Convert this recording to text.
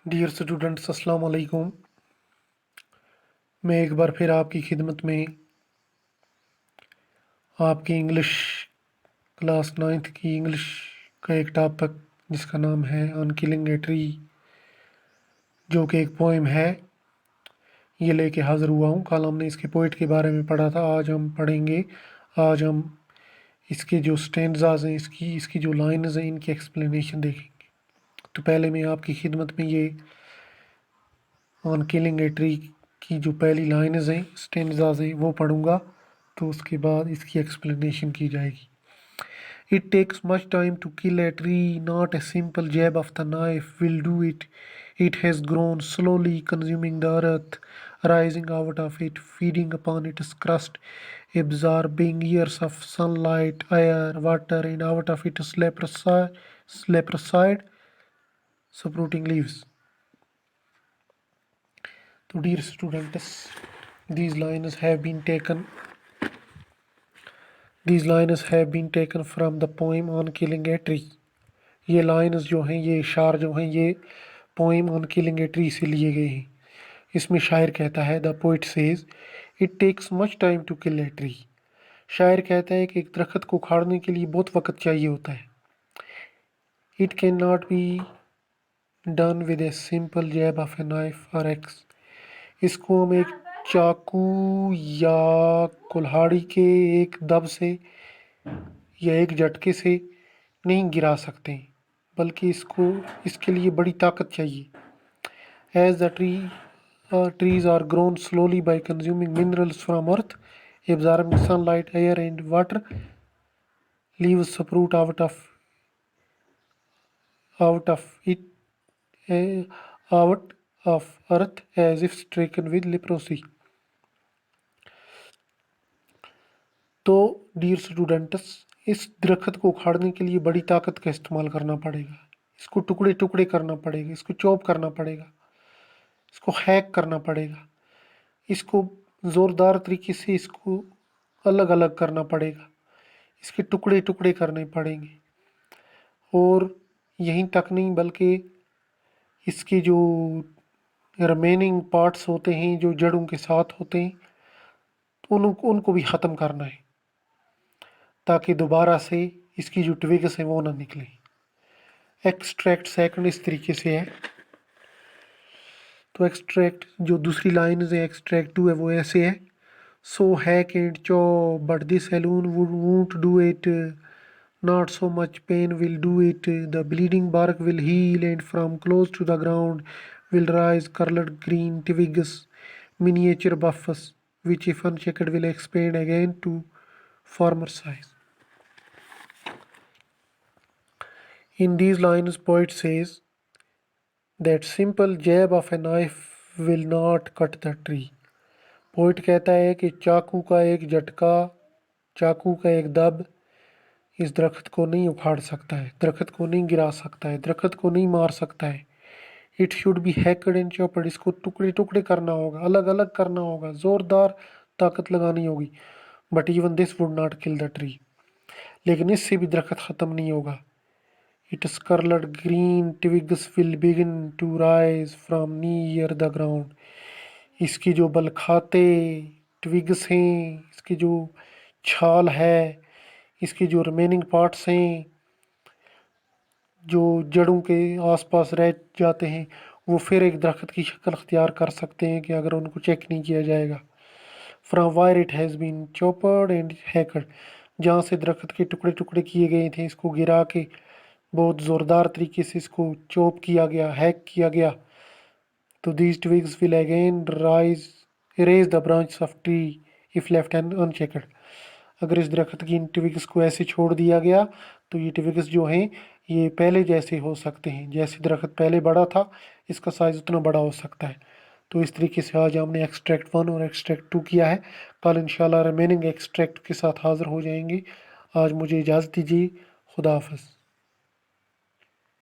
Dear students अस्सलाम वालेकुम। मैं एक बार फिर आपकी खिदमत में आपकी इंग्लिश क्लास 9th की इंग्लिश का एक टॉपिक जिसका नाम है ऑन किलिंग ए ट्री, जो कि एक पोइम है, ये लेके हाज़िर हुआ हूँ। कल हमने इसके पोइट के बारे में पढ़ा था, आज हम पढ़ेंगे। आज हम इसके जो स्टैंजाज हैं, इसकी जो लाइन्स हैं, इनकी एक्सप्लेनेशन देखेंगे। तो पहले मैं आपकी खिदमत में ये ऑन किलिंग ए ट्री की जो पहली लाइन्स हैं, स्टैंजाज हैं, वो पढ़ूंगा। तो उसके बाद इसकी एक्सप्लेनेशन की जाएगी। It takes much time to kill a tree, not a simple jab of the knife will do it. It has grown slowly, consuming the earth, rising out of it, feeding upon its crust, absorbing years of sunlight, air, water, and out of it slap aside sprouting leaves. So, dear students, these lines have been taken from the poem on killing a tree. ये lines जो हैं, ये इशार जो हैं, ये poem on killing a tree से लिए गए हैं। इसमें शायर कहता है, the poet says it takes much time to kill a tree. शायर कहता है कि एक दरख्त को उखाड़ने के लिए बहुत वक्त चाहिए होता है। It can not be done with a simple jab of a knife और एक्स। इसको हम एक चाकू या कुल्हाड़ी के एक दब से या एक झटके से नहीं गिरा सकते, बल्कि इसके लिए बड़ी ताकत चाहिए। As the trees are grown slowly by consuming minerals from earth, absorbing sunlight, air, and water, leaves sprout out of it out of earth as if stricken with leprosy. तो डियर स्टूडेंट्स, इस दरख्त को उखाड़ने के लिए बड़ी ताकत का इस्तेमाल करना पड़ेगा। इसको टुकड़े टुकड़े करना पड़ेगा, इसको चॉप करना पड़ेगा, इसको हैक करना पड़ेगा, इसको ज़ोरदार तरीके से इसको अलग अलग करना पड़ेगा, इसके टुकड़े टुकड़े करने पड़ेंगे। और यहीं तक नहीं, बल्कि इसके जो रिमेनिंग पार्ट्स होते हैं, जो जड़ों के साथ होते हैं, तो उनको भी ख़त्म करना है, ताकि दोबारा से इसकी जो ट्विग्स हैं वो ना निकले। एक्सट्रैक्ट सेकंड इस तरीके से है। तो एक्सट्रैक्ट जो दूसरी लाइन है, एक्सट्रैक्ट टू है, वो ऐसे है, so hack and chop but this alone won't do it, not so much pain will do it, the bleeding bark will heal and from close to the ground will rise curled green twigs, miniature buffs, which if unchecked will expand again to former size. In these lines, poet says that simple jab of a knife will not cut the tree. Poet कहता है कि चाकू का एक झटका, चाकू का एक दब इस दरख्त को नहीं उखाड़ सकता है, दरख्त को नहीं गिरा सकता है, दरख्त को नहीं मार सकता है। It should be hacked and chopped, इसको टुकड़े टुकड़े करना होगा, अलग अलग करना होगा, ज़ोरदार ताकत लगानी होगी। But even this would not kill the tree, लेकिन इससे भी दरख्त ख़त्म नहीं होगा। Its curled green twigs will begin to rise from near the ground, इसकी जो बलखाते ट्विग्स हैं, इसकी जो छाल है, इसके जो रिमेनिंग पार्ट्स हैं, जो जड़ों के आसपास रह जाते हैं, वो फिर एक दरख्त की शक्ल अख्तियार कर सकते हैं कि अगर उनको चेक नहीं किया जाएगा। From where it has been chopped and hacked, जहाँ से दरख्त के टुकड़े टुकड़े किए गए थे, इसको गिरा के बहुत ज़ोरदार तरीके से इसको चॉप किया गया, हैक किया गया। तो these twigs will again raise the branches of tree if left unchecked. अगर इस दरख्त की इन ट्विग्स को ऐसे छोड़ दिया गया तो ये ट्विग्स जो हैं ये पहले जैसे हो सकते हैं, जैसे दरख्त पहले बड़ा था इसका साइज़ उतना बड़ा हो सकता है। तो इस तरीके से आज हमने एक्सट्रैक्ट 1 और एक्सट्रैक्ट 2 किया है। कल इंशाल्लाह रिमेनिंग एक्सट्रैक्ट के साथ हाज़िर हो जाएंगे। आज मुझे इजाज़त दीजिए। खुदा हाफ़िज़।